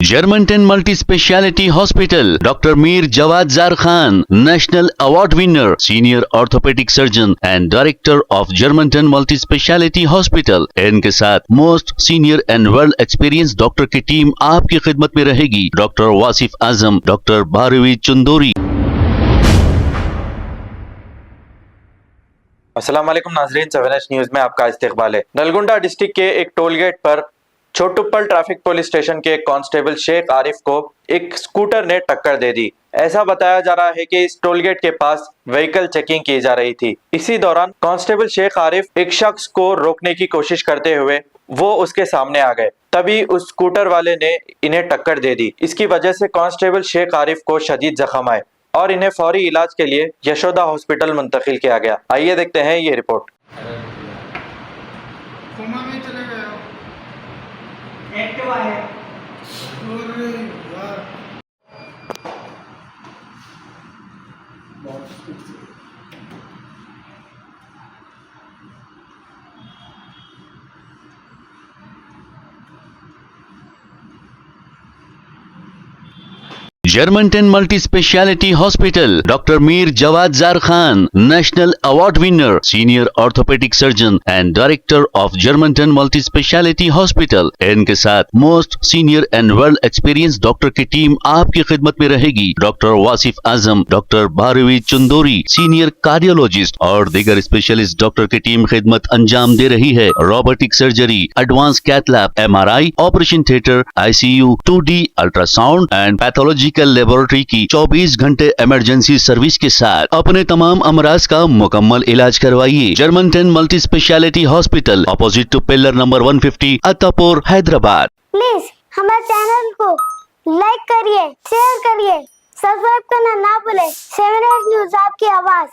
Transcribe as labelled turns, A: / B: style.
A: Germantown Multi-Speciality Hospital, Dr. Mir Jawad Zar Khan, National Award winner, Senior Orthopedic Surgeon and Director of Germantown Multi-Speciality Hospital। इनके साथ most senior and world experience doctor की team आपकी खिदमत में रहेगी। Doctor Wasif Azam, doctor Bharvi Chandori.
B: अस्सलाम वालेकुम नाजरीन, 7H न्यूज में आपका इस्तकबाल है। नलगुंडा डिस्ट्रिक्ट के एक टोल गेट पर छोटुप्पल ट्रैफिक पुलिस स्टेशन के कांस्टेबल शेख आरिफ को एक स्कूटर ने टक्कर दे दी। ऐसा बताया जा रहा है कि इस टोल गेट के पास व्हीकल चेकिंग की जा रही थी। इसी दौरान कांस्टेबल शेख आरिफ एक शख्स को रोकने की कोशिश करते हुए वो उसके सामने आ गए। तभी उस स्कूटर वाले ने इन्हें टक्कर दे दी। इसकी वजह से कांस्टेबल शेख आरिफ को शदीद जख्म आए और इन्हें फौरी इलाज के लिए यशोदा हॉस्पिटल मुंतकिल किया गया। आइए देखते हैं ये रिपोर्ट।
C: कोमा में चले गए हो।
D: एक्टिवा है।
C: अरे यार बहुत स्पीड से।
A: Germantown Multi-Speciality Hospital, Dr. Mir Jawad Zar Khan, National Award winner, Senior Orthopedic Surgeon and Director of Germantown Multi-Speciality Hospital। इनके साथ most senior and world experience doctor की टीम आपकी खिदमत में रहेगी। Doctor Wasif Azam, doctor Bharvi Chandori, senior cardiologist और दीगर specialist doctor की टीम खिदमत अंजाम दे रही है। Robotic surgery, advance cath lab, MRI, operation theatre, ICU, 2D ultrasound and pathological laboratory की 24 घंटे इमरजेंसी सर्विस के साथ अपने तमाम अमराज का मुकम्मल इलाज करवाइए। Germanton multi speciality hospital, opposite to pillar number 150, Attapur, Hyderabad.
D: Please हमारे चैनल को लाइक करिए, शेयर करिए, सब्सक्राइब करना ना भूले। 7H न्यूज आपकी आवाज।